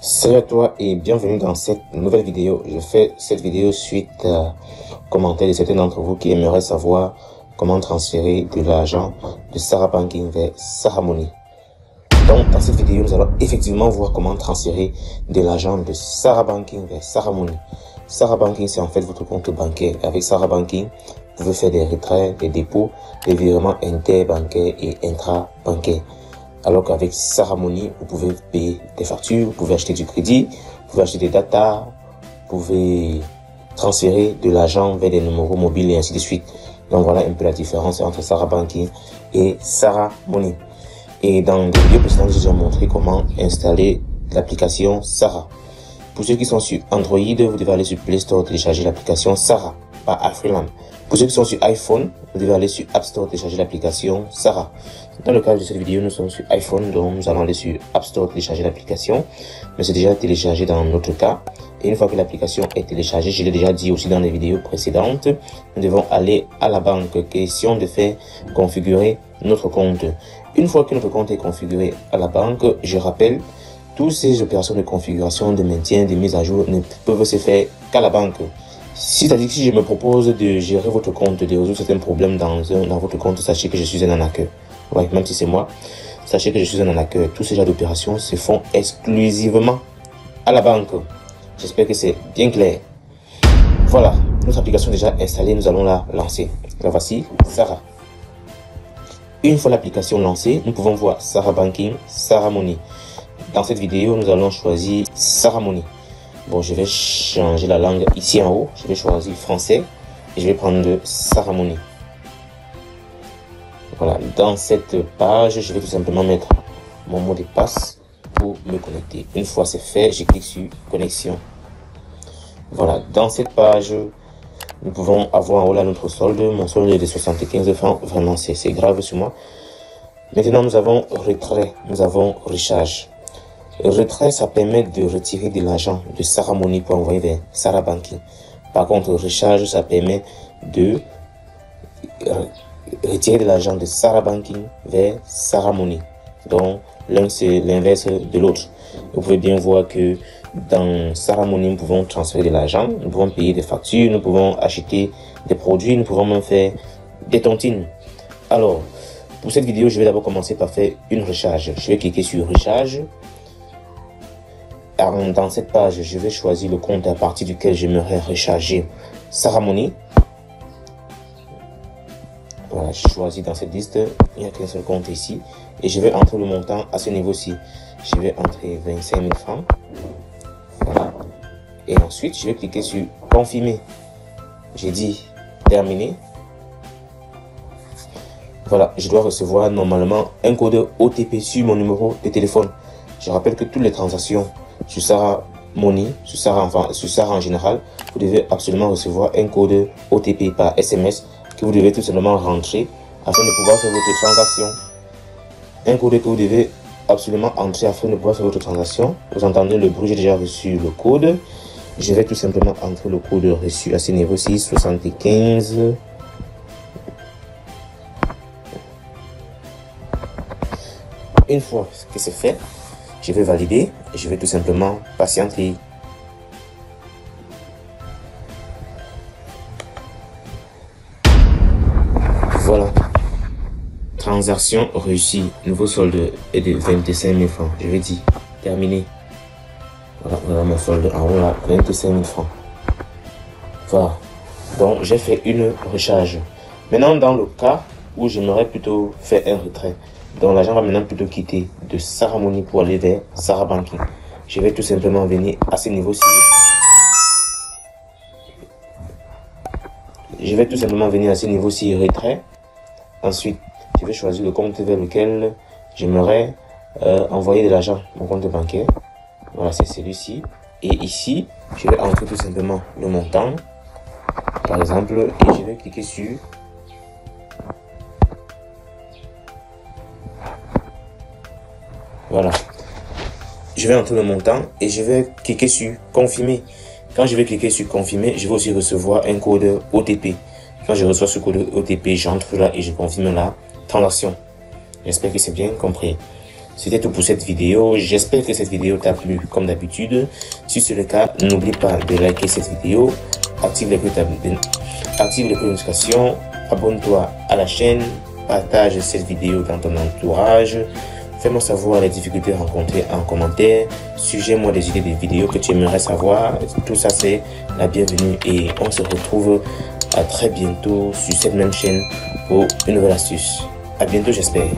Salut à toi et bienvenue dans cette nouvelle vidéo. Je fais cette vidéo suite à commentaires de certains d'entre vous qui aimeraient savoir comment transférer de l'argent de Sarah Banking vers Sarah Money. Donc dans cette vidéo, nous allons effectivement voir comment transférer de l'argent de Sarah Banking vers Sarah Money. Sarah Banking, c'est en fait votre compte bancaire. Avec Sarah Banking, vous pouvez faire des retraits, des dépôts, des virements interbancaires et intra-bancaires. Alors qu'avec Sarah Money, vous pouvez payer des factures, vous pouvez acheter du crédit, vous pouvez acheter des data, vous pouvez transférer de l'argent vers des numéros mobiles et ainsi de suite. Donc voilà un peu la différence entre Sarah Banking et Sarah Money. Et dans des vidéos précédentes, j'ai déjà montré comment installer l'application Sarah. Pour ceux qui sont sur Android, vous devez aller sur Play Store télécharger l'application Sarah par Afriland. Pour ceux qui sont sur iPhone, vous devez aller sur App Store télécharger l'application Sarah. Dans le cadre de cette vidéo, nous sommes sur iPhone, donc nous allons aller sur App Store télécharger l'application. Mais c'est déjà téléchargé dans notre cas. Et une fois que l'application est téléchargée, je l'ai déjà dit aussi dans les vidéos précédentes, nous devons aller à la banque. Question de faire configurer notre compte. Une fois que notre compte est configuré à la banque, je rappelle, toutes ces opérations de configuration, de maintien, de mise à jour ne peuvent se faire qu'à la banque. C'est-à-dire que si je me propose de gérer votre compte, de résoudre certains problèmes dans votre compte, sachez que je suis un arnaqueur. Ouais, même si c'est moi, sachez que je suis un arnaqueur. Tous ces genres d'opérations se font exclusivement à la banque. J'espère que c'est bien clair. Voilà, notre application est déjà installée, nous allons la lancer. La voici, Sarah. Une fois l'application lancée, nous pouvons voir Sarah Banking, Sarah Money. Dans cette vidéo, nous allons choisir Sarah Money. Bon, je vais changer la langue ici en haut. Je vais choisir français et je vais prendre Sarah Money. Voilà, dans cette page, je vais tout simplement mettre mon mot de passe pour me connecter. Une fois c'est fait, je clique sur connexion. Voilà, dans cette page, nous pouvons avoir en haut là notre solde. Mon solde est de 75 francs. Vraiment, c'est grave sur moi. Maintenant, nous avons retrait, nous avons recharge. Retrait, ça permet de retirer de l'argent de Sarah Money pour envoyer vers Sarah Banking. Par contre, recharge, ça permet de retirer de l'argent de Sarah Banking vers Sarah Money. Donc, l'un c'est l'inverse de l'autre. Vous pouvez bien voir que dans Sarah Money, nous pouvons transférer de l'argent, nous pouvons payer des factures, nous pouvons acheter des produits, nous pouvons même faire des tontines. Alors, pour cette vidéo, je vais d'abord commencer par faire une recharge. Je vais cliquer sur recharge. Dans cette page, je vais choisir le compte à partir duquel j'aimerais recharger Sarah Money. Voilà, je choisis dans cette liste, il n'y a qu'un seul compte ici. Et je vais entrer le montant à ce niveau-ci. Je vais entrer 25 000 francs. Voilà. Et ensuite, je vais cliquer sur confirmer. J'ai dit terminer. Voilà, je dois recevoir normalement un code OTP sur mon numéro de téléphone. Je rappelle que toutes les transactions sur Sarah Money, sur Sarah en général, vous devez absolument recevoir un code OTP par SMS que vous devez tout simplement rentrer afin de pouvoir faire votre transaction. Un code que vous devez absolument entrer afin de pouvoir faire votre transaction. Vous entendez le bruit, j'ai déjà reçu le code. Je vais tout simplement entrer le code reçu à ce niveau-ci, 75. Une fois que c'est fait, je vais valider et je vais tout simplement patienter. Voilà. Transaction réussie. Nouveau solde est de 25 000 francs. Je vais dire terminé. Voilà mon solde en haut là, 25 000 francs. Voilà. Donc j'ai fait une recharge. Maintenant dans le cas où j'aimerais plutôt faire un retrait. Donc l'argent va maintenant plutôt quitter de Sarah Money pour aller vers Sarah Banking. Je vais tout simplement venir à ce niveau-ci. Je vais tout simplement venir à ce niveau-ci retrait. Ensuite, je vais choisir le compte vers lequel j'aimerais envoyer de l'argent, mon compte bancaire. Voilà, c'est celui-ci. Et ici, je vais entrer tout simplement le montant, par exemple, et je vais cliquer sur voilà. Je vais entrer le montant et je vais cliquer sur confirmer. Quand je vais cliquer sur confirmer, je vais aussi recevoir un code OTP. Quand je reçois ce code OTP, j'entre là et je confirme la transaction. J'espère que c'est bien compris. C'était tout pour cette vidéo. J'espère que cette vidéo t'a plu comme d'habitude. Si c'est le cas, n'oublie pas de liker cette vidéo, active les notifications, abonne-toi à la chaîne, partage cette vidéo dans ton entourage. Fais-moi savoir les difficultés rencontrées en commentaire. Suggère-moi des idées de vidéos que tu aimerais savoir. Tout ça, c'est la bienvenue et on se retrouve à très bientôt sur cette même chaîne pour une nouvelle astuce. À bientôt, j'espère.